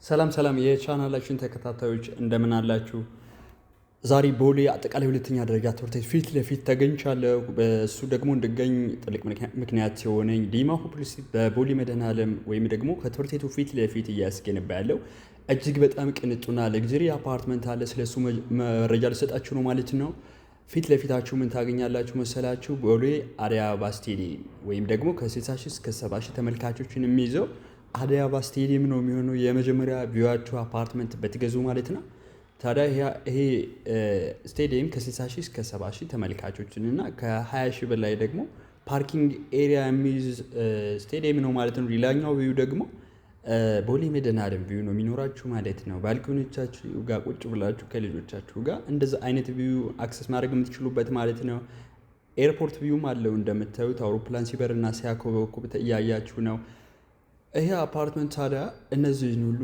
ሰላም የቻናላችን ተከታታዮች እንደምን አላችሁ? ዛሬ ቦሌ አጠቃላይ ሁለተኛ ደረጃ ትምህርት ቤት ፊት ለፊት ተገኝቻለሁ። በሱ ደግሞ እንድገኝ ጥልቅ ምክንያት የሆነኝ ዲማ ሆፕሊሲቲ በቦሌ መድኃኔዓለም ወይም ደግሞ ከትምህርት ቤቱ ፊት ለፊት እያስገነባ ያለው እጅግ በጣም ቅንጡና ለግዘሪ አፓርትመንት አለ። ስለሱ መረጃ ልሰጣችሁ ነው ማለት ነው። ፊት ለፊታችሁ ምን ታገኛላችሁ መሰላችሁ? ቦሌ አደይ አበባ ስቴዲየም ወይም ደግሞ ከ60 ሺህ እስከ 70 ሺህ ተመልካቾችን የሚይዘው አደይ አበባ ስቴዲየም ነው የሚሆነው። የመጀመሪያ ቪዋችሁ አፓርትመንት በትገዙ ማለት ነው። ታዲያ ይሄ ስቴዲየም ከ60 ሺህ እስከ 70 ሺህ ተመልካቾችን እና ከ20 ሺህ በላይ ደግሞ ፓርኪንግ ኤሪያ የሚይዝ ስቴዲየም ነው ማለት ነው። ሌላኛው ቪው ደግሞ ቦሌ መድኃኔዓለም ቪው ነው የሚኖራችሁ ማለት ነው። ባልኮኒዎቻችሁ ጋር ቁጭ ብላችሁ ከልጆቻችሁ ጋር እንደዛ አይነት ቪው አክሰስ ማድረግ የምትችሉበት ማለት ነው። ኤርፖርት ቪውም አለው እንደምታዩት አውሮፕላን ሲበርና ሲያኮበኩብ እያያችሁ ነው። ይሄ አፓርትመንት ታዲያ እነዚህን ሁሉ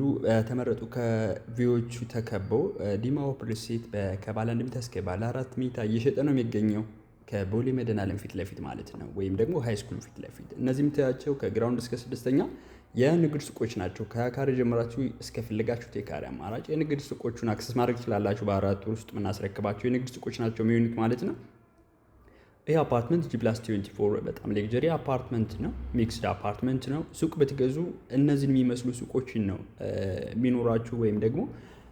ተመረጡ ከቪዎቹ ተከበው ዲማ ሆፕሊሲቲ ከባለ 1 መኝታ እስከ ባለ 4 መኝታ እየሸጠ ነው የሚገኘው ከቦሌ መድኃኔዓለም ፊት ለፊት ማለት ነው። ወይም ደግሞ ሃይ ስኩል ፊት ለፊት። እነዚህ የምታያቸው ከግራውንድ እስከ 6ኛ የንግድ ሱቆች ናቸው። ከካሬ ጀምራችሁ እስከፈለጋችሁት የካሬ አማራጭ የንግድ ሱቆቹን አክሰስ ማድረግ ትችላላችሁ። በአራት ወር ውስጥ የምናስረክባቸው የንግድ ሱቆች ናቸው የሚሆኑት ማለት ነው። ይህ አፓርትመንት G+24 በጣም ሌክጀሪ አፓርትመንት ነው። ሚክስድ አፓርትመንት ነው። ሱቅ ብትገዙ እነዚህን የሚመስሉ ሱቆችን ነው የሚኖራችሁ። ወይም ደግሞ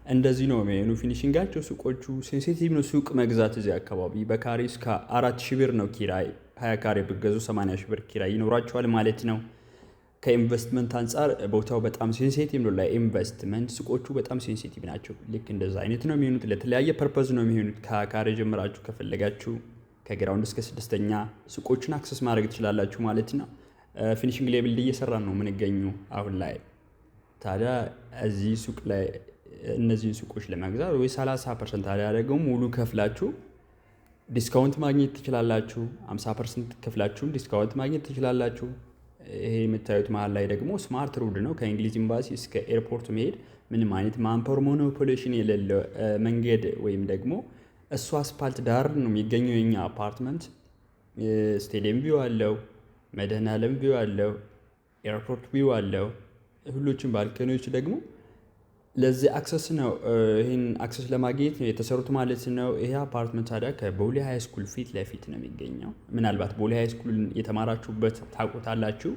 እንደዚህ ነው የሚሆኑ ፊኒሽንጋቸው። ሱቆቹ ሴንሲቲቭ ነው። ሱቅ መግዛት እዚህ አካባቢ በካሬ እስከ 4000 ብር ነው ኪራይ። 20 ካሬ ብትገዙ 80 ሺህ ብር ኪራይ ይኖራችኋል ማለት ነው። ከኢንቨስትመንት አንጻር ቦታው በጣም ሴንሲቲቭ ነው ለኢንቨስትመንት። ሱቆቹ በጣም ሴንሲቲቭ ናቸው። ልክ እንደዛ አይነት ነው የሚሆኑት። ለተለያየ ፐርፐዝ ነው የሚሆኑት። ከካሬ ጀምራችሁ ከፈለጋችሁ ከግራውንድ እስከ 6ኛ ሱቆችን አክሰስ ማድረግ ትችላላችሁ ማለት ነው። ፊኒሽንግ ሌብል እየሰራን ነው የምንገኘው አሁን ላይ። ታዲያ እዚህ ሱቅ ላይ እነዚህን ሱቆች ለመግዛት ወይ 30% ታዲያ ደግሞ ሙሉ ከፍላችሁ ዲስካውንት ማግኘት ትችላላችሁ። 50% ከፍላችሁም ዲስካውንት ማግኘት ትችላላችሁ። ይሄ የምታዩት መሀል ላይ ደግሞ ስማርት ሮድ ነው። ከእንግሊዝ ኤምባሲ እስከ ኤርፖርት መሄድ ምንም አይነት ማንፓወር ሞኖፖሌሽን የሌለው መንገድ ወይም ደግሞ እሱ አስፓልት ዳር ነው የሚገኘው የኛ አፓርትመንት። ስቴዲየም ቪው አለው፣ መድኃኔዓለም ቪው አለው፣ ኤርፖርት ቪው አለው። ሁሎችም ባልኮኒዎች ደግሞ ለዚህ አክሰስ ነው። ይህን አክሰስ ለማግኘት ነው የተሰሩት ማለት ነው። ይሄ አፓርትመንት ታዲያ ከቦሌ ሃይ ስኩል ፊት ለፊት ነው የሚገኘው። ምናልባት ቦሌ ሃይ ስኩል የተማራችሁበት ታውቁታላችሁ።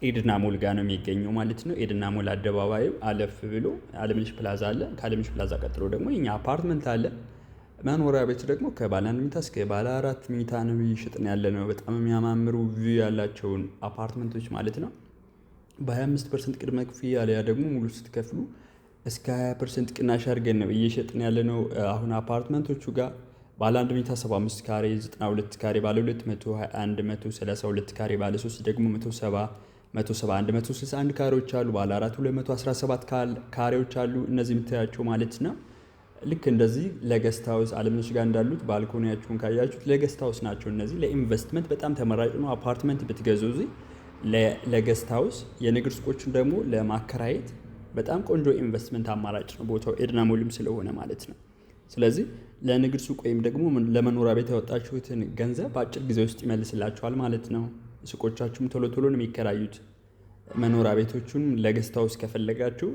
ኤድና ሞል ጋር ነው የሚገኘው ማለት ነው። ኤድና ሞል አደባባዩ አለፍ ብሎ አለምነሽ ፕላዛ አለ። ከአለምነሽ ፕላዛ ቀጥሎ ደግሞ የኛ አፓርትመንት አለ። መኖሪያ ቤት ደግሞ ከባለ 1 መኝታ እስከ ባለ 4 መኝታ ነው እየሸጥን ያለ ነው። በጣም የሚያማምሩ ቪው ያላቸውን አፓርትመንቶች ማለት ነው። በ25% ቅድመ ክፍያ አለያ ደግሞ ሙሉ ስትከፍሉ እስከ 20% ቅናሽ አድርገን ነው እየሸጥን ያለ ነው። አሁን አፓርትመንቶቹ ጋር ባለ 1 መኝታ 75 ካሬ፣ 92 ካሬ፣ ባለ 2 121፣ 132 ካሬ፣ ባለ 3 ደግሞ 170፣ 171፣ 161 ካሬዎች አሉ። ባለ 4 217 ካሬዎች አሉ። እነዚህ የምታያቸው ማለት ነው። ልክ እንደዚህ ለገስት ሃውስ አለምነሽ ጋር እንዳሉት ባልኮኒያችሁን ካያችሁት ለገስት ሃውስ ናቸው። እነዚህ ለኢንቨስትመንት በጣም ተመራጭ ነው። አፓርትመንት ብትገዙ እዚህ ለገስት ሃውስ፣ የንግድ ሱቆችን ደግሞ ለማከራየት በጣም ቆንጆ ኢንቨስትመንት አማራጭ ነው። ቦታው ኤድና ሞልም ስለሆነ ማለት ነው። ስለዚህ ለንግድ ሱቅ ወይም ደግሞ ለመኖሪያ ቤት ያወጣችሁትን ገንዘብ በአጭር ጊዜ ውስጥ ይመልስላችኋል ማለት ነው። ሱቆቻችሁም ቶሎ ቶሎ ነው የሚከራዩት። መኖሪያ ቤቶቹን ለገስት ሃውስ ከፈለጋችሁ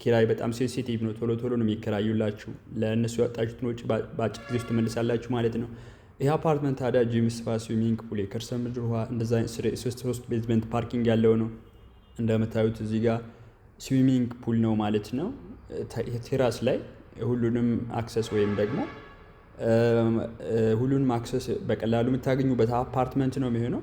ኪራይ በጣም ሴንሲቲቭ ነው። ቶሎ ቶሎ ነው የሚከራዩላችሁ። ለእነሱ ያወጣችሁትን ወጪ በአጭር ጊዜ ውስጥ ትመልሳላችሁ ማለት ነው። ይህ አፓርትመንት ታዲያ ጂም፣ ስፓ፣ ስዊሚንግ ፑል፣ የከርሰ ምድር ውሃ እንደዛ 3 ቤዝመንት ፓርኪንግ ያለው ነው። እንደምታዩት እዚህ ጋር ስዊሚንግ ፑል ነው ማለት ነው። ቴራስ ላይ ሁሉንም አክሰስ ወይም ደግሞ ሁሉንም አክሰስ በቀላሉ የምታገኙበት አፓርትመንት ነው የሚሆነው።